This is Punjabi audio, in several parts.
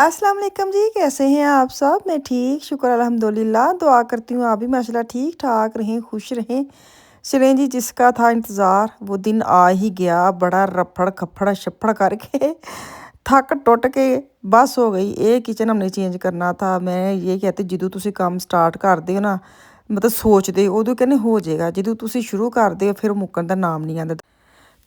अस्सलाम वालेकुम जी, कैसे हैं आप सब? मैं ठीक, शुक्र अल्हम्दुलिल्लाह। दुआ करती हूँ आप भी माशाल्लाह ठीक ठाक रहें, खुश रहें। चलें जी, जिसका था इंतज़ार वो दिन आ ही गया। बड़ा रफड़ खफड़ शफड़ करके थक टुट के बस हो गई। ये किचन हमने चेंज करना था। मैं ये कहती ਜਦੋਂ ਤੁਸੀਂ ਕੰਮ ਸਟਾਰਟ ਕਰਦੇ ਹੋ ਨਾ, ਮਤਲਬ ਸੋਚਦੇ ਉਦੋਂ ਕਹਿੰਦੇ ਹੋ ਜਾਏਗਾ, ਜਦੋਂ ਤੁਸੀਂ ਸ਼ੁਰੂ ਕਰਦੇ ਹੋ ਫਿਰ ਮੁੱਕਣ ਦਾ ਨਾਮ ਨਹੀਂ ਆਉਂਦਾ।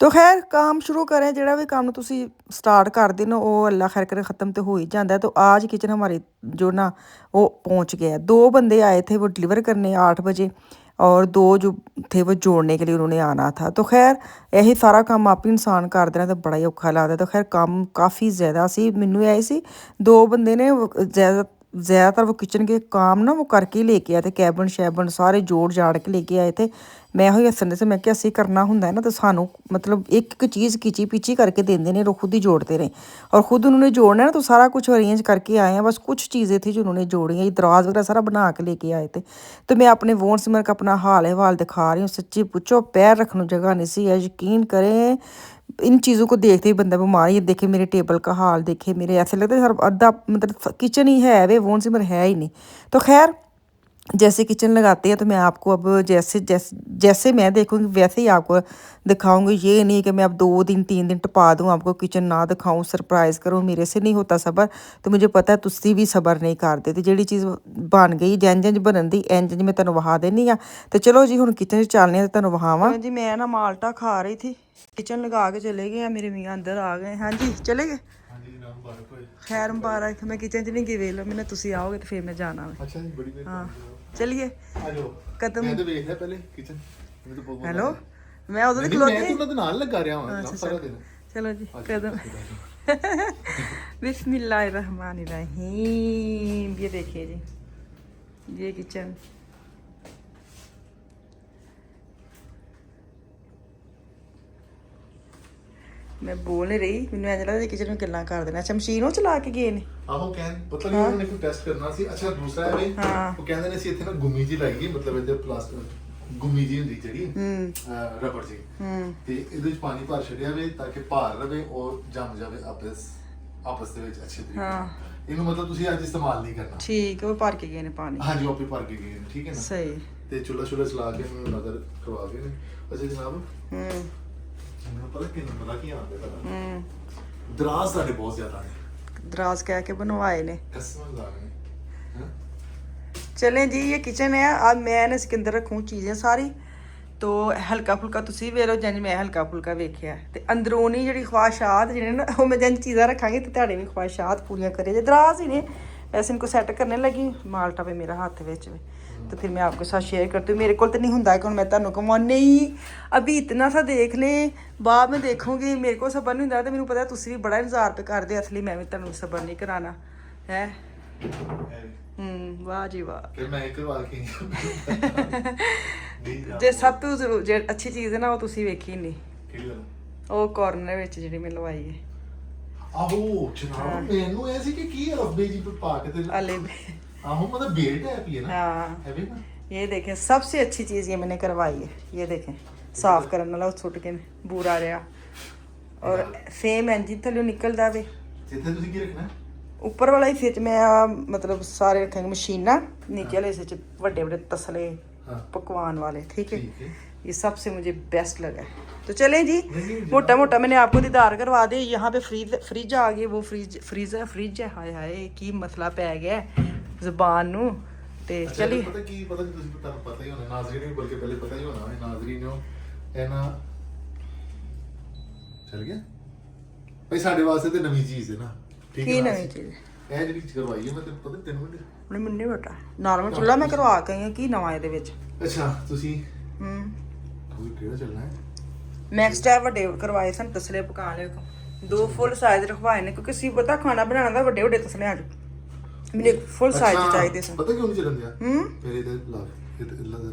तो खैर काम शुरू करें। ਜਿਹੜਾ ਵੀ ਕੰਮ ਤੁਸੀਂ स्टार्ट ਕਰਦੇ ना वो अल्लाह खैर करे ख़त्म तो हो ही जाता है। तो आज किचन हमारी जो ना वो पहुंच गया। 2 बंदे आए थे वो डिलीवर करने 8 बजे, और 2 जो थे वो जोड़ने के लिए उन्होंने आना था। तो खैर यही सारा काम आप ही इंसान कर देना तो बड़ा ही औखा लगता। तो खैर काम काफ़ी ज़्यादा सी। मैनू आए सी 2 बंदे ने ज़्यादातर वो किचन के काम ना वो करके ही लेके आए थे। कैबन शैबन सारे जोड़ जाड़ के लेके आए थे। मैं ਉਹੀ ਹੱਸਣ ਦੇ ਸੀ। ਮੈਂ ਕਿਹਾ ਅਸੀਂ ਕਰਨਾ ਹੁੰਦਾ है ना तो सानू मतलब एक एक चीज़ खिची पिची करके देंगे ने, और खुद ही जोड़ते रहे। और खुद उन्होंने जोड़ना है ना तो सारा कुछ अरेंज करके आए हैं। बस कुछ चीज़ें थी जो उन्होंने जोड़ी हैं। दराज वगैरह सारा बना के लेके आए थे। तो मैं अपने वोन सिमर का अपना हाल अहवाल दिखा रही हूँ। सच्ची पूछो पैर रखने जगह नहीं सी है। यकीन करें इन चीज़ों को देखते ही बंदा बीमार। ये देखे मेरे टेबल का हाल, देखे मेरे, ऐसे लगता है हर अद्धा मतलब किचन ही है वे, वोन सिमर है ही नहीं। तो खैर जैसे किचन लगाते हैं तो मैं आपको अब जैसे जैसे जैसे मैं देखूँगी वैसे ही आपको दिखाऊंगी। ये नहीं कि मैं अब 2 दिन 3 दिन टपा दूँ आपको, किचन ना दिखाऊँ, सरप्राइज़ करूँ। मेरे से नहीं होता सबर। तो मुझे पता है तुसी भी सबर नहीं करते। तो ਜਿਹੜੀ ਚੀਜ਼ ਬਣ ਗਈ ਜੰਜ ਜੰਜ ਬਣਨ ਦੀ ਇੰਜ ਇੰਜ ਮੈਂ ਤੁਹਾਨੂੰ ਵਹਾ ਦੇਣੀ ਆ। ਤੇ ਚਲੋ ਜੀ ਹੁਣ ਕਿਚਨ 'ਚ ਚੱਲਦੇ ਹਾਂ ਤੇ ਤੁਹਾਨੂੰ ਵਹਾਵਾਂ ਜੀ। ਮੈਂ ਨਾ ਮਾਲਟਾ ਖਾ ਰਹੀ थी, किचन लगा के चले गए हैं। मेरे मियाँ अंदर आ गए। हाँ जी चले गए। खैर मुबारक। मैं किचन च नहीं गई, वेख लो मैंने, तुसी आओगे तो फिर मैं जाना है। अच्छा जी, बड़ी हाँ चलिए कदम। मैं तो ਵੇਖ ਲਿਆ ਪਹਿਲੇ ਕਿਚਨ ਮੈਨੂੰ ਤਾਂ ਬਹੁਤ हेलो मैं उधर ਨਹੀਂ खलोती। ਮੈਂ ਤਾਂ ਉਹਨਾਂ ਦੇ ਨਾਲ ਲੱਗਾ ਰਿਹਾ ਹਾਂ अच्छा ਸਾਰਾ ਦਿਨ। चलो जी कदम। बिस्मिल्लाहिर्रहमानिर्रहीम। ये देखिए जी, ये किचन। मैं बोल नहीं रही, मैंने ऐसा लगता किचन में गल्लां कर देना। अच्छा मशीन ਉਹ ਚਲਾ ਕੇ ਗਏ ਨੇ। ਆਹੋ ਕਹਿਣ ਮਤਲਬ ਉਹਨਾਂ ਨੇ ਕੋਈ ਟੈਸਟ ਕਰਨਾ ਸੀ। ਅੱਛਾ ਦੂਸਰਾ ਹੈ ਵੀ ਉਹ ਕਹਿੰਦੇ ਨੇ ਸੀ ਇੱਥੇ ਨਾ ਗੁੰਮੀ ਜੀ ਲੱਗੀ, ਮਤਲਬ ਇਹਦੇ ਪਲਾਸਟਿਕ ਗੁੰਮੀ ਜੀ ਹੁੰਦੀ ਜਿਹੜੀ ਰਬੜ ਜੀ, ਤੇ ਇਹਦੇ ਵਿੱਚ ਪਾਣੀ ਭਰ ਛੱਡਿਆ ਵੇ ਤਾਂ ਕਿ ਭਾਰ ਰਵੇ ਔਰ ਜੰਮ ਜਾਵੇ ਆਪਸ ਦੇ ਵਿੱਚ ਅੱਛੇ ਤਰੀਕੇ ਨਾਲ। ਇਹਨੂੰ ਮਤਲਬ ਤੁਸੀਂ ਅੱਜ ਇਸਤੇਮਾਲ ਨਹੀਂ ਕਰਨਾ। ਠੀਕ ਹੈ, ਉਹ ਭਰ ਕੇ ਗਏ ਨੇ ਪਾਣੀ। ਹਾਂਜੀ ਉਹ ਆਪੇ ਭਰ ਕੇ ਗਏ ਨੇ, ਠੀਕ ਹੈ ਨਾ। ਸਹੀ। ਤੇ ਚੁੱਲ੍ਹਾ ਚਲਾ ਕੇ ਮੈਨੂੰ ਨਜ਼ਰ ਕਰਵਾ ਗਏ ਨੇ। ਅੱਛਾ ਜਨਾਬ ਮੈਨੂੰ ਪਤਾ ਕੀ ਆਉਂਦੇ ਪਤਾ ਦਰਾਜ਼ ਸਾਡੇ ਬਹੁਤ ਜ਼ਿਆਦਾ ਨੇ। दराज कह के बनवाए ने। चलें जी ये किचन है। अब मैं इसके अंदर रखूँ चीज़ें सारी, तो हल्का फुल्का तुसी वे लो जंज मैं हल्का फुल्का वेख्या। ते अंदरूनी जी ख्वाहिशात जिन्हें ना वो मैं जंज चीज़ां रखांगी तो तुहाडी भी ख्वाहिशात पूरियां करे। दराज ही ने वैसे इनको सैट करने लगी। माल्टा पे मेरा हाथ विच में, तो फिर मैं आपके साथ शेयर करती हूँ। मेरे को तो नहीं होंगे कि मैं तुहानू कहूँ नहीं अभी इतना सा देख ले, बाद में देखूँगी। मेरे को सबर नहीं होंगे तो मैंने पता तुसी भी बड़ा इंतजार पे करते, इसलिए मैं भी तुहानू सबर नहीं कराना है। वाह जी वाह। जे सब तो जो अच्छी चीज़ है ना वो तुसी वेखी नहीं, वो कॉर्नर विच जिहड़ी मैं लवाई है। ਆਹੋ ਜਨਾਬ ਮੈਨੂੰ ਐ ਸੀ ਕਿ ਕੀ ਰੱਬੇ ਜੀ ਪਾ ਕੇ ਤੇ अले आहो मतलब बेल्ट है भी है ना। हाँ है भी ना। ये देखें सबसे अच्छी चीज़ ये मैंने करवाई है। ये देखें साफ करने वाला छुट के बूरा रहा, और सेम इंजन थल्लों निकलदा वे। जिथे तुसी की रखना ऊपर वाला हिस्से च मैं मतलब सारे रखेंगे मशीना, नीचे वाले हिस्से च बड़े बड़े तसले पकवान वाले, ठीक है। ये सबसे मुझे बेस्ट लगा। तो चलें जी मोटा मोटा मैंने आपको दीदार करवा दे। यहाँ पे फ्रिज आ गई, वो फ्रिज है। हाय हाय की मसला पै गया ਜ਼ਬਾਨ ਨੂੰ। ਤੇ ਚਲੀ ਪਤਾ ਕੀ ਪਤਾ ਨਹੀਂ ਤੁਸੀਂ ਤੁਹਾਨੂੰ ਪਤਾ ਹੀ ਹੋਣਾ, ਨਾਜ਼ਰੀਨ ਵੀ ਬਲਕਿ ਪਹਿਲੇ ਪਤਾ ਹੀ ਹੋਣਾ ਹੈ ਨਾਜ਼ਰੀਨ ਨੂੰ ਇਹ ਨਾ ਚੱਲ ਗਿਆ ਭਾਈ ਸਾਡੇ ਵਾਸਤੇ ਤੇ ਨਵੀਂ ਚੀਜ਼ ਹੈ ਨਾ। ਠੀਕ ਹੈ, ਕੀ ਨਵੀਂ ਚੀਜ਼ ਇਹ ਜਿਹੜੀ ਕਰਵਾਈ ਹੈ ਮੈਂ ਤੈਨੂੰ ਪਤਾ ਤੈਨੂੰ ਨਹੀਂ ਮੈਨੂੰ ਨਹੀਂ ਪਤਾ। ਨਾਰਮਲ ਚੁੱਲ੍ਹਾ ਮੈਂ ਕਰਵਾ ਕੇ ਆਈ ਹਾਂ, ਕੀ ਨਵਾਂ ਇਹਦੇ ਵਿੱਚ। ਅੱਛਾ ਤੁਸੀਂ ਤੁਸੀਂ ਕਿਹੜਾ ਚੱਲਣਾ ਹੈ। ਨੈਕਸਟ ਟਾਈਮ ਵੱਡੇ ਕਰਵਾਏ ਸਨ ਤਸਲੇ ਪਕਾਉਣ ਲਈ, 2 ਫੁੱਲ ਸਾਈਜ਼ ਰਖਵਾਏ ਨੇ ਕਿਉਂਕਿ ਸੀ ਪਤਾ ਖਾਣਾ ਬਣਾਉਣਾ ਦਾ ਵੱਡੇ ਵੱਡੇ ਤਸਲਿਆਂ 'ਚ मैंने फुल साइज चाहिए सन। पता क्यों नहीं चलन दिया मेरे इधर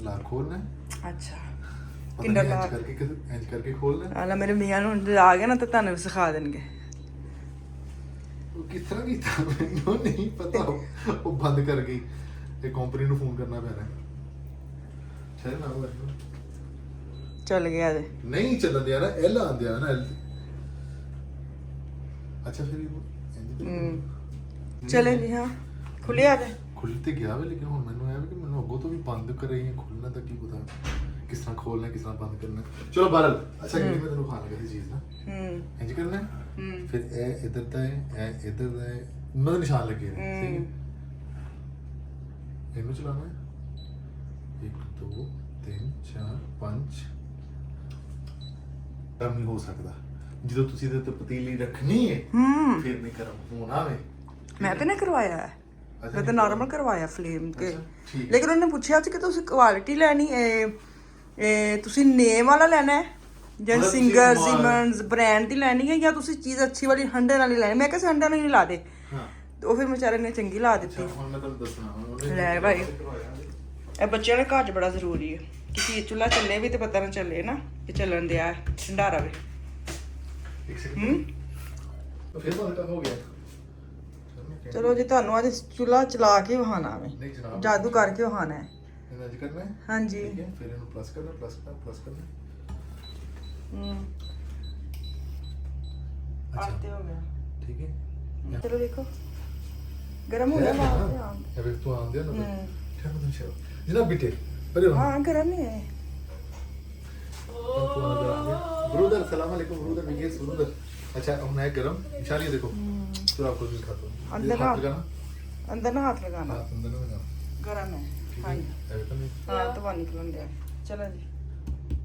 लाख खोलना है। अच्छा किंडर लाख इंज करके खोलना है। आला मेरे मियां नु आ गया ना तो ताने भी सिखा देंगे वो किस तरह की था मैंने नहीं पता। वो बंद कर गई, ये कंपनी नु फोन करना पैना शायद ना वो चल गया दे नहीं चलन दिया ना एल आंदे ना एल। अच्छा फिर ਚਲੇ ਜੀ ਹਾਂ ਖੁੱਲੇ ਆ ਗਏ ਖੁੱਲ ਤੇ ਗਿਆ ਵੇ ਲੇਕਿਨ ਹੁਣ ਮੈਨੂੰ ਇਹ ਵੀ ਕਿ ਮੈਨੂੰ ਅੱਗੋਂ ਤੋਂ ਵੀ ਬੰਦ ਕਰ ਰਹੀ ਹੈ ਖੁੱਲਣਾ ਤਾਂ ਕੀ ਪਤਾ ਕਿਸ ਤਰ੍ਹਾਂ ਖੋਲਣਾ ਕਿਸ ਤਰ੍ਹਾਂ ਬੰਦ ਕਰਨਾ ਚਲੋ ਬਹਰਲ ਅੱਛਾ ਇਹ ਮੈਂ ਤੈਨੂੰ ਖਾਣ ਲੱਗਾ ਸੀ ਚੀਜ਼ ਨਾ ਇੰਜ ਕਰਨਾ ਹੈ। ਫਿਰ ਇਹ ਇੱਧਰ ਦਾ ਹੈ ਇਹ ਇੱਧਰ ਦਾ ਹੈ ਉਹਨਾਂ ਦੇ ਨਿਸ਼ਾਨ ਲੱਗੇ ਨੇ ਠੀਕ ਹੈ ਇਹਨੂੰ ਚਲਾਉਣਾ ਹੈ 1 2 3 4 5 ਕੰਮ ਨਹੀਂ ਹੋ ਸਕਦਾ ਜਦੋਂ ਤੁਸੀਂ ਇਹਦੇ ਤੇ ਪਤੀਲੀ ਰੱਖਣੀ ਹੈ ਫਿਰ ਨਹੀਂ ਕਰਮ ਹੋਣਾ ਵੇ ਮੈਂ ਤਾਂ ਨਹੀਂ ਕਰਵਾਇਆ ਹੈ ਮੈਂ ਤਾਂ ਨਾਰਮਲ ਕਰਵਾਇਆ ਫਲੇਮ ਕੇ ਠੀਕ ਲੇਕਿਨ ਉਹਨੇ ਪੁੱਛਿਆ ਸੀ ਕਿ ਤੁਸੀਂ ਕੁਆਲਿਟੀ ਲੈਣੀ ਇਹ ਤੁਸੀਂ ਨੇਮ ਵਾਲਾ ਲੈਣਾ ਹੈ ਜਾਂ ਮਤਲਬ ਤੁਸੀਂ ਸਿੰਗਰ ਕਮਾਲ- ਸਿਮਨਸ ਬ੍ਰਾਂਡ ਦੀ ਲੈਣੀ ਹੈ ਜਾਂ ਤੁਸੀਂ ਚੀਜ਼ ਅੱਛੀ ਵਾਲੀ 100 ਵਾਲੀ ਲੈਣੀ ਮੈਂ ਕਿਹਾ 100 ਵਾਲੀ ਨਹੀਂ ਲਾ ਦੇ ਹਾਂ ਤੇ ਉਹ ਫਿਰ ਵਿਚਾਰੇ ਨੇ ਚੰਗੀ ਲਾ ਦਿੱਤੀ ਹੁਣ ਮੈਂ ਤੁਹਾਨੂੰ ਦੱਸਣਾ ਉਹਨੇ ਲੈ ਭਾਈ ਇਹ ਬੱਚਿਆਂ ਦੇ ਘਰ 'ਚ ਬੜਾ ਜ਼ਰੂਰੀ ਹੈ ਕਿ ਚੀਜ਼ ਚੁੱਲ੍ਹਾ ਚੱਲੇ ਵੀ ਤੇ ਪਤਾ ਨਾ ਚੱਲੇ ਨਾ ਕਿ ਚੱਲਣ ਦਿਆ ਠੰਡਾ ਰਵੇ ਇੱਕ ਸੈਕਿੰਡ ਫਿਰ ਬੰਦ ਹੋ ਗਿਆ ਚਲੋ ਜੀ ਤੁਹਾਨੂੰ ਅੱਜ ਚੁੱਲ੍ਹਾ ਚਲਾ ਕੇ ਵਹਾਣਾ ਵੇ ਨਹੀਂ ਜਨਾਬ ਜਾਦੂ ਕਰਕੇ ਵਹਾਣਾ ਹੈ ਇਹਨਾਂ ਅੱਜ ਕਰਨਾ ਹੈ ਹਾਂਜੀ ਠੀਕ ਹੈ ਫਿਰ ਇਹਨੂੰ ਪਲੱਸ ਕਰਨਾ ਪਲੱਸ ਕਰਨਾ ਆਤੇ ਹੋ ਗਿਆ ਠੀਕ ਹੈ ਚਲੋ ਦੇਖੋ ਗਰਮ ਹੋ ਗਿਆ ਬਾਹਰ ਇਹ ਵੇਖ ਤੂੰ ਆਉਂਦੇ ਨਾ ਠੰਡ ਤੋਂ ਸ਼ੇਰ ਜਨਾਬ ਬਿਟੇ ਪਰੇ ਹਾਂ ਗਰਮ ਹੀ ਹੈ ब्रूदर सलाम अलैकुम ब्रूदर विकेस ब्रूदर अच्छा अब मैं गरम निशानी देखो तो आपको भी खाता हूं अंदर हाथ हाथ लगाना अंदर ना हाथ लगाना हाथ अंदर ना लगाना गरम है ठीक हाँ है जी ऐसा नहीं हाँ तो वहाँ निकलन दिया चलो जी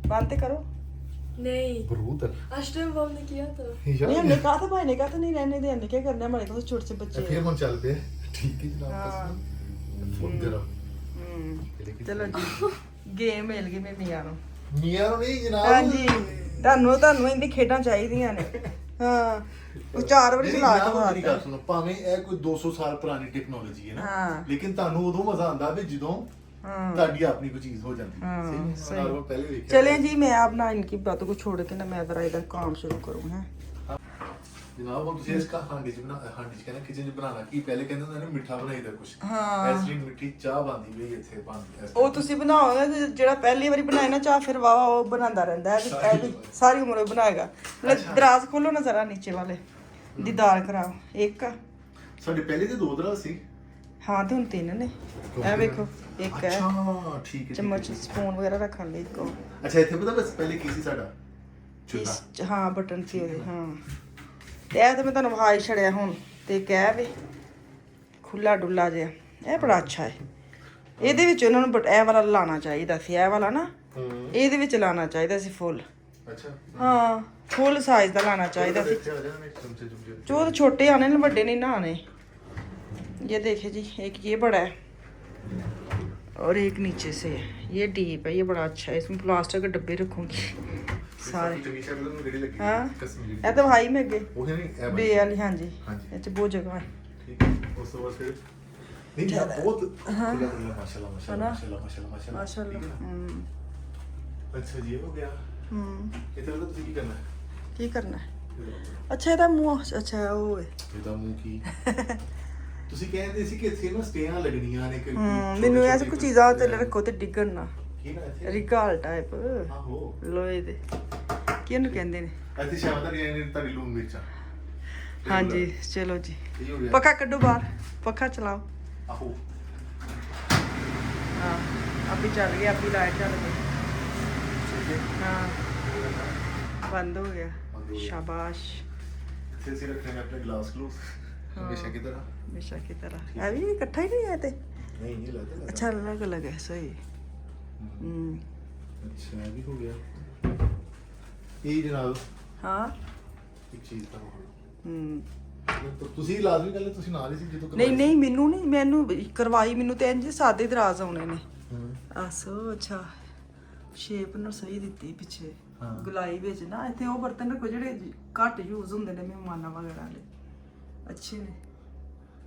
बंद तो करो नहीं ब्रूदर अष्टम बम ने किया था नहीं हमने कहा था भाई ने कहा था नहीं रहने दे हमने क्या करना है हमारे पास छोटे से बच्चे फिर हैं हम चल पे ठीक है जनाब बस फुल गरम चलो जी गेम मिल गई मैं मियां ਨੂੰ मियां नु नहीं जनाब ਹਾਂਜੀ ਤੁਹਾਨੂੰ ਇਹਦੀ ਖੇਡਾਂ ਚਾਹੀਦੀਆਂ ਨੇ ਹਾਂ ਉਹ 4 ਵਾਰੀ ਚਲਾ ਕੇ ਮੇਰੀ ਗੱਲ ਮਾਰਦਾ ਸੁਣੋ ਭਾਵੇਂ ਇਹ ਕੋਈ 200 ਸਾਲ ਪੁਰਾਣੀ ਟੈਕਨੋਲੋਜੀ ਹੈ ਨਾ ਹਾਂ। ਲੇਕਿਨ ਤੁਹਾਨੂੰ ਉਦੋਂ ਮਜ਼ਾ ਆਉਂਦਾ ਵੀ ਜਦੋਂ ਤੁਹਾਡੀ ਆਪਣੀ ਕੋਈ ਚੀਜ਼ ਹੋ ਜਾਂਦੀ हाँ, ਸਹੀ ਹੈ ਪਹਿਲੇ ਵੇਖਿਆ चले जी मैं अब ना इनकी बातों को छोड़ के ना मैं जरा इधर काम शुरू करूँ है ਜਨਾਬ ਹੁਣ ਤੁਸੀਂ ਇਸ ਕਾ ਹਾਂਡੀ ਚ ਕਹਿੰਦਾ ਕਿਚਨ ਚ ਬਣਾਉਣਾ ਕੀ ਪਹਿਲੇ ਕਹਿੰਦੇ ਹੁੰਦੇ ਨੇ ਮਿੱਠਾ ਬਣਾਈਦਾ ਕੁਝ ਹਾਂ। ਐਸੀ ਮਿੱਠੀ ਚਾਹ ਬਣਦੀ ਵੀ ਇੱਥੇ ਬਣਦੀ ਉਹ ਤੁਸੀਂ ਬਣਾਓਗੇ ਤੇ ਜਿਹੜਾ ਪਹਿਲੀ ਵਾਰੀ ਬਣਾਇਆ ਨਾ ਚਾਹ ਫਿਰ ਵਾਵਾ ਉਹ ਬਣਾਉਂਦਾ ਰਹਿੰਦਾ ਹੈ ਇਹ ਵੀ ਸਾਰੀ ਉਮਰ ਉਹ ਬਣਾਏਗਾ ਦਰਾਜ਼ ਖੋਲੋ ਨਾ ਜ਼ਰਾ ਨੀਚੇ ਵਾਲੇ ਦੀ ਦਾਲ ਕਰਾਓ ਇੱਕ ਆ। ਸਾਡੇ ਪਹਿਲੇ ਤੇ 2 ਦਰਾ ਸੀ ਹਾਂ ਤੇ ਹੁਣ 3 ਨੇ ਇਹ ਵੇਖੋ ਇੱਕ ਹੈ ਅੱਛਾ ਠੀਕ ਹੈ ਚਮਚ ਸਪੂਨ ਵਗੈਰਾ ਰੱਖਣ ਲਈ ਇੱਕ ਉਹ। ਅੱਛਾ ਇੱਥੇ ਪਤਾ ਬਸ ਪਹਿਲੇ ਕੀ ਸੀ ਸਾਡਾ ਚੁੱਲ੍ਹਾ ਹਾਂ ਬਟਨ ਸੀ ਉਹਦੇ ਹਾਂ ਤੇ ਇਹ ਤਾਂ ਮੈਂ ਤੁਹਾਨੂੰ ਵਿਖਾਈ ਛੜਿਆ ਹੁਣ ਤੇ ਕਹਿ ਵੇ ਖੁੱਲਾ ਡੁੱਲਾ ਜਿਹਾ ਇਹ ਬੜਾ ਅੱਛਾ ਹੈ ਇਹਦੇ ਵਿੱਚ ਉਹਨਾਂ ਨੂੰ ਇਹ ਵਾਲਾ ਲਾਣਾ ਚਾਹੀਦਾ ਸੀ ਇਹ ਵਾਲਾ ਨਾ ਇਹਦੇ ਵਿੱਚ ਲਾਣਾ ਚਾਹੀਦਾ ਸੀ ਫੁੱਲ ਅੱਛਾ ਹਾਂ ਫੁੱਲ ਸਾਈਜ਼ ਦਾ ਲਾਣਾ ਚਾਹੀਦਾ ਸੀ ਇੱਥੇ ਆ ਜਾਣਾ ਚਮਚੇ ਚਮਚੇ जो तो छोटे आने ना बड़े नहीं ना आने ये देखिए जी एक ये बड़ा है और एक नीचे से है ये डीप है ये बड़ा अच्छा है इसमें प्लास्टिक के डब्बे रखूंगी सारे ਟਵੀਸ਼ਾ ਨੂੰ ਜਿਹੜੀ ਲੱਗੀ हाँ ਕਸਮੀਰੀ ये तो भाई में गए ਉਹ ਹੈ ਨਹੀਂ ਇਹ बे वाली हाँ जी हाँ जी। ये बहुत जगह है ਠੀਕ ਹੈ ਉਸ ਤੋਂ ਬਾਅਦ ਫਿਰ ਨਹੀਂ ਯਾਰ ਬਹੁਤ ਖੁੱਲਾ ਖੁੱਲਾ ਮਾਸ਼ਾਅੱਲਾ ਮਾਸ਼ਾਅੱਲਾ ਮਾਸ਼ਾਅੱਲਾ ਮਾਸ਼ਾਅੱਲਾ माशाल्लाह ਅੱਛਾ ਜੀ ਇਹ ਹੋ ਗਿਆ ਇਹ ਤਾਂ ਤੁਸੀਂ ਕੀ ਕਰਨਾ ਹੈ की करना है अच्छा ਇਹਦਾ ਮੂੰਹ ਅੱਛਾ ਉਹ ਹੈ ਇਹਦਾ ਮੂੰਹ ਕੀ ਤੁਸੀਂ ਕਹਿੰਦੇ ਸੀ ਕਿ ਇੱਥੇ ਨਾ ਸਟੇਆਂ ਲੱਗਣੀਆਂ ਨੇ ਕਿ ਮੈਨੂੰ ਐਸੀ ਕੋਈ ਚੀਜ਼ਾਂ ਤੇ ਰੱਖੋ ਤੇ ਡਿੱਗਣ ਨਾ ਕੀ ਨਾ ਇੱਥੇ ਰਿਕਾਲ ਟਾਈਪ ਆਹੋ ਲੋਹੇ ਦੇ ਕਿਹਨੂੰ ਕਹਿੰਦੇ ਨੇ ਇੱਥੇ ਸ਼ਾਮਤ ਨਹੀਂ ਆਈ ਤਾਂ ਲੂਣ ਮਿਰਚਾਂ ਹਾਂਜੀ ਚਲੋ ਜੀ ਇਹ ਹੋ ਗਿਆ ਪੱਖਾ ਕੱਢੋ ਬਾਹਰ ਪੱਖਾ ਚਲਾਓ ਆਹੋ हाँ अभी चल गया अभी लाइट चल गई ਠੀਕ ਹੈ हाँ बंद हो गया बंद हो गया। शाबाश ਇੱਥੇ ਅਸੀਂ ਰੱਖਣੇ ਆਪਣੇ ਗਲਾਸ ਗਲੂਸ ਹਮੇਸ਼ਾ की तरह हमेशा की तरह अभी इकट्ठा ही नहीं है थे नहीं नहीं लगता अच्छा अलग अलग है सही अच्छा ये भी हो गया ये जनाब हाँ एक चीज ਤਾਂ ਹੋ हम्म ਤੁਸੀਂ ਲਾਜ਼ਮੀ ਗੱਲ ਤੁਸੀਂ ਨਾਲ ਹੀ ਸੀ ਜਦੋਂ नहीं नहीं ਮੈਨੂੰ ਕਰਵਾਈ ਮੈਨੂੰ ਤੇ ਇੰਜ ਸਾਦੇ ਦਰਾਜ਼ ਆਉਣੇ ਨੇ ਆਸੋ ਅੱਛਾ ਸ਼ੇਪ ਨੂੰ ਸਹੀ ਦਿੱਤੀ ਪਿੱਛੇ ਹਾਂ। ਗੁਲਾਈ ਵਿੱਚ ਨਾ ਇੱਥੇ ਉਹ ਬਰਤਨ ਰੱਖੋ ਜਿਹੜੇ ਘੱਟ ਯੂਜ਼ ਹੁੰਦੇ ਨੇ ਮਹਿਮਾਨਾਂ ਵਗੈਰਾ ਲਈ ਅੱਛੇ ਨੇ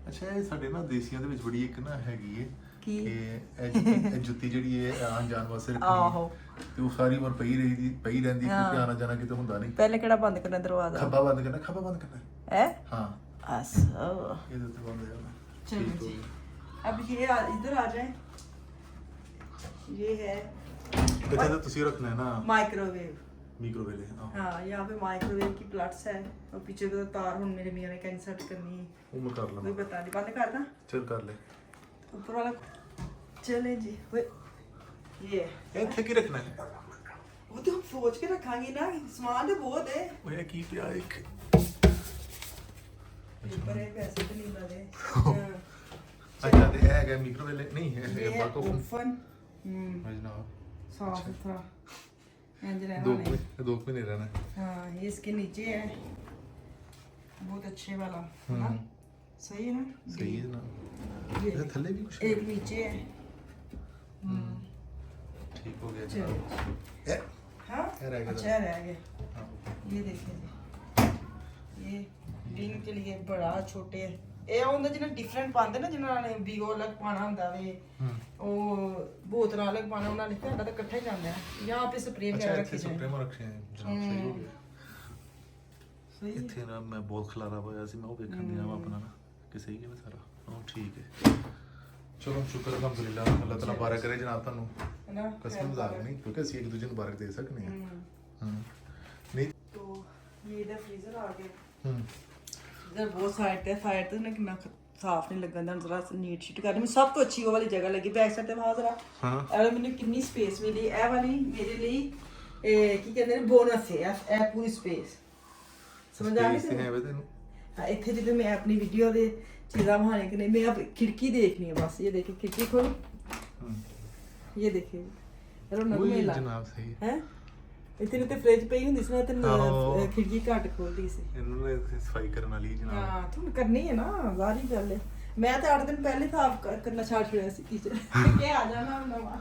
ਅੱਛਾ ਇਹ ਸਾਡੇ ਨਾ ਦੇਸੀਆਂ ਦੇ ਵਿੱਚ ਬੜੀ ਇੱਕ ਨਾ ਹੈਗੀ ਏ ਕੀ? ਕਿ ਇਹ ਜੁੱਤੀ ਜਿਹੜੀ ਹੈ ਆਉਣ ਜਾਣ ਵਾਸਤੇ ਰੱਖਣੀ ਆਹੋ। ਤੇ ਉਹ ਸਾਰੀ ਉਮਰ ਪਈ ਰਹਿੰਦੀ ਕਿਉਂਕਿ ਆਣਾ ਜਾਣਾ ਕਿਤੇ ਹੁੰਦਾ ਨਹੀਂ ਪਹਿਲੇ ਕਿਹੜਾ ਬੰਦ ਕਰਨਾ ਦਰਵਾਜ਼ਾ ਖੱਬਾ ਬੰਦ ਕਰਨਾ ਹੈ ਹਾਂ आसो ਇਹਦੇ ਉੱਤੇ ਬੰਦ ਕਰਨਾ चलो जी अब ये इधर आ जाए ये है ਕਿਤੇ ਤਾਂ ਤੁਸੀਂ ਰੱਖਣਾ ਹੈ ਨਾ माइक्रोवेव माइक्रोवेव है हाँ हाँ यहाँ पे माइक्रोवेव की प्लट्स है और पीछे तो तार हुन मेरे मियाँ ने कहीं सेट करनी है वो मैं कर कोई लूँगा पता नहीं बंद कर दा चल कर ले ऊपर वाला चले जी वे ये ਇੱਥੇ ਕੀ ਰੱਖਣਾ ਹੈ वो तो हम सोच के रखांगे ना सामान तो बहुत है ਓਏ ਕੀ ਪਿਆ ਇੱਕ पेपर है पैसे तो नहीं लगे ਅੱਛਾ ਤੇ ਇਹ ਹੈਗਾ ਮਾਈਕ੍ਰੋਵੇਵ ਨਹੀਂ ये ਹੈ है ਬਾਕੋ ओवन ਜਨਾਬ साफ सुथरा इंज दो रहना है दो महीने रहना है हाँ ये इसके नीचे है बहुत अच्छे वाला है ना सही है ना सही है ना ये ये थल्ले भी कुछ एक नीचे है ठीक हो गया चलो जनाब ए हाँ ये रह गया अच्छा रह गया हाँ ये देखिए जी ये बिंग के लिए बड़ा छोटे ਇਹ ਹੁੰਦਾ ਜਿਹਨਾਂ ਡਿਫਰੈਂਟ ਪਾਉਂਦੇ ਨਾ ਜਿਹਨਾਂ ਨੇ ਵੀਗੋ ਅਲੱਗ ਪਾਣਾ ਹੁੰਦਾ ਵੇ ਉਹ ਬੋਤਲਾਂ ਅਲੱਗ ਪਾਣਾ ਉਹਨਾਂ ਨੇ ਤੁਹਾਡਾ ਤਾਂ ਇਕੱਠਾ ਹੀ ਜਾਂਦਾ ਹੈ ਜਾਂ ਆਪੇ ਸਪਰੇ अच्छा ਵਗੈਰਾ ਇੱਥੇ ਰੱਖੇ ਜਾਏ ਸੁਪਰੀਮੋ ਰੱਖੇ ਹੈ ਜਨਾਬ ਸਹੀ ਹੋ ਗਿਆ ਸਹੀ ਹੈ। ਇੱਥੇ ਨਾ ਮੈਂ ਬਹੁਤ ਖਲਾਰਾ ਹੋਇਆ ਸੀ ਮੈਂ ਉਹ ਵੇਖਣ ਦਿਆ ਵਾ ਆਪਣਾ ਨਾ ਕਿ ਸਹੀ ਹੈ ਨਾ ਸਾਰਾ ਹਾਂ ਠੀਕ ਹੈ ਚਲੋ ਸ਼ੁਕਰ ਅਲਹਮਦੁਲਿਲਾ ਅੱਲਾਹ ਤਾਲਾ ਬਾਰਕ ਕਰੇ ਜਨਾਬ ਤੁਹਾਨੂੰ है ना ਕਸਮ ਮਜ਼ਾਕ ਨਹੀਂ ਕਿਉਂਕਿ ਅਸੀਂ ਇੱਕ ਦੂਜੇ ਨੂੰ ਬਾਰਕ ਦੇ ਸਕਦੇ ਹਾਂ ਹਾਂ ਨਹੀਂ तो ये इधर फ्रीजर आ गया ਹੂੰ इधर बहुत साइड तो ना कितना साफ नहीं लगा अंदर जरा नीट शीट करनी मैं सब तो अच्छी वो वाली जगह लगी बैक साइड ते वहां जरा हाँ और मैंने कितनी स्पेस मिली ए वाली मेरे लिए की कहते हैं बोनस है ए पूरी स्पेस समझ आ गई है वे तेन हाँ इतने जितने मैं अपनी वीडियो दे चीज़ा बनाने के लिए मैं अब खिड़की देखनी है बस ये देखिए खिड़की खोल ये देखिए रौनक वही मेला जनाब सही है इतने ते फ्रिज पई हुंदी सी ना ते आहो। खिड़की घट खोलदी सी ਇਹਨਾਂ ਨੇ ਸਫਾਈ ਕਰਨ ਵਾਲੀ ਜਨਾਬ हाँ तुम करनी है ना जारी गल है मैं तो 8 दिन पहले साफ करना छाड़ छोड़ा सी किचन के आ जाना नवा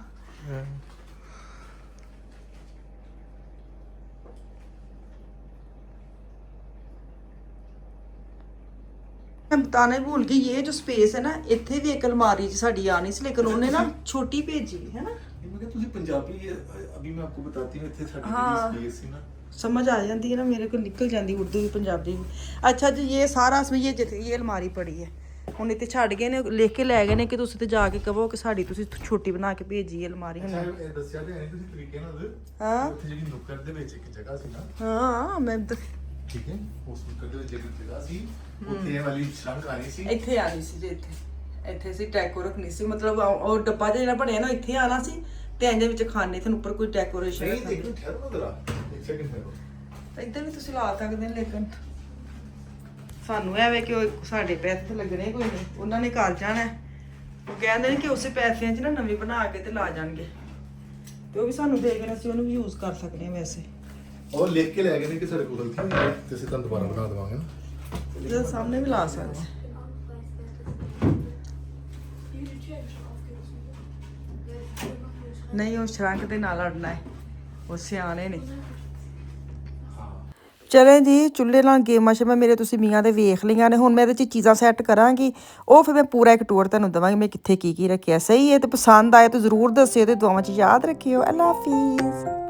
मैं बताना ही भूल गई ये जो स्पेस है ना इत्थे भी एक अलमारी साड़ी आनी सी लेकिन उन्हें ना छोटी भेजी है ना मैं क्या तुझे पंजाबी अभी मैं आपको बताती हूँ इतने साड़ी हाँ। स्पेस थी ना समझ आ जाती है ना मेरे को निकल जाती उर्दू भी पंजाबी भी अच्छा जी ये सारा इसमें ये अलमारी पड़ी है ਹੁਣ ਇੱਥੇ ਛੱਡ ਗਏ ਨੇ ਲਿਖ ਕੇ ਲੈ ਗਏ ਨੇ ਕਿ ਤੁਸੀਂ ਤੇ ਜਾ ਕੇ ਕਹੋ ਕਿ ਸਾਡੀ ਤੁਸੀਂ ਛੋਟੀ ਬਣਾ ਕੇ ਭੇਜੀ ਹੈ ਅਲਮਾਰੀ ਹੁਣ ਇਹ ਦੱਸਿਆ ਤੇ ਨਹੀਂ ਤੁਸੀਂ ਤਰੀਕੇ ਨਾਲ ਹਾਂ ਉੱਥੇ ਜਿਹੜੀ ਨੁੱਕਰ ਦੇ ਵਿੱਚ ਇੱਕ ਜਗ੍ਹਾ ਸੀ ਨਾ ਹਾਂ ਮੈਂ ਠੀਕ ਹੈ ਉਸ ਨੁੱਕਰ ਦੇ ਵਿੱਚ ਇੱਕ ਜਗ੍ਹਾ ਸੀ ਉੱਥੇ ਇਹ ਵਾਲੀ ਸ਼ਰੰਕ ਆਣੀ ਸੀ ਇੱਥੇ ਆਣੀ ਸੀ ਜੀ ਇੱਥੇ ਸੀ ਡੈਕੋ ਰੱਖਣੀ ਸੀ ਮਤਲਬ ਉਹ ਡੱਬਾ ਜਿਹੜਾ ਬਣਿਆ ਨਾ ਇੱਥੇ ਆਣਾ ਸੀ ਤੇ ਇਹਦੇ ਵਿੱਚ ਖਾਣੇ ਤੁਹਾਨੂੰ ਉੱਪਰ ਕੋਈ ਡੈਕੋਰੇਸ਼ਨ ਨਹੀਂ ਦੇਖੋ ਠਹਿਰੋ ਨਾ ਜਰਾ ਇੱਕ ਸੈਕਿੰਡ ਠਹਿਰੋ ਇੱਧਰ ਵੀ ਤੁਸੀਂ ਲਾ ਸਕਦੇ ਨੇ ਲੇਕਿਨ ਸਾਨੂੰ ਐਵੇਂ ਕਿ ਉਹ ਸਾਡੇ ਪੈਸੇ ਤੇ ਲੱਗਣੇ ਕੋਈ ਨਹੀਂ ਉਹਨਾਂ ਨੇ ਕਰ ਜਾਣਾ ਉਹ ਕਹਿੰਦੇ ਨੇ ਕਿ ਉਸੇ ਪੈਸਿਆਂ 'ਚ ਨਾ ਨਵੀਂ ਬਣਾ ਕੇ ਤੇ ਲਾ ਜਾਣਗੇ ਤੇ ਉਹ ਵੀ ਸਾਨੂੰ ਦੇ ਕੇ ਅਸੀਂ ਉਹਨੂੰ ਵੀ ਯੂਜ਼ ਕਰ ਸਕਦੇ ਹਾਂ ਵੈਸੇ ਉਹ ਲਿਖ ਕੇ ਲੈ ਗਏ ਨੇ ਕਿ ਸਾਡੇ ਕੋਲ ਗਲਤੀ ਹੋਈ ਹੈ ਤੇ ਅਸੀਂ ਤੁਹਾਨੂੰ ਦੁਬਾਰਾ ਬਣਾ ਦੇਵਾਂਗੇ ਨਾ ਇਹਦੇ ਸਾਹਮਣੇ ਵੀ ਲਾ ਸਕਦੇ ਹਾਂ। ਨਹੀਂ ਉਹ ਸ਼ਰੰਕ ਦੇ ਨਾਲ ਅੜਨਾ ਹੈ ਉਹ ਸਿਆਣੇ ਨੇ ਚਲੇ ਜੀ ਚੁੱਲ੍ਹੇ ਨਾਲ ਗੇਮਾਂ ਸ਼ੇਮਾਂ ਮੇਰੇ ਤੁਸੀਂ ਮੀਆਂ ਦੇ ਵੇਖ ਲਈਆਂ ਨੇ ਹੁਣ ਮੈਂ ਇਹਦੇ 'ਚ ਚੀਜ਼ਾਂ ਸੈੱਟ ਕਰਾਂਗੀ ਉਹ ਫਿਰ ਮੈਂ ਪੂਰਾ ਇੱਕ ਟੂਰ ਤੁਹਾਨੂੰ ਦੇਵਾਂਗੀ ਮੈਂ ਕਿੱਥੇ ਕੀ ਰੱਖਿਆ ਸਹੀ ਹੈ ਤੇ ਪਸੰਦ ਆਏ ਤਾਂ ਜ਼ਰੂਰ ਦੱਸਿਓ ਤੇ ਦੁਆਵਾਂ 'ਚ ਯਾਦ ਰੱਖਿਓ ਅੱਲਾ ਹਾਫਿਜ਼।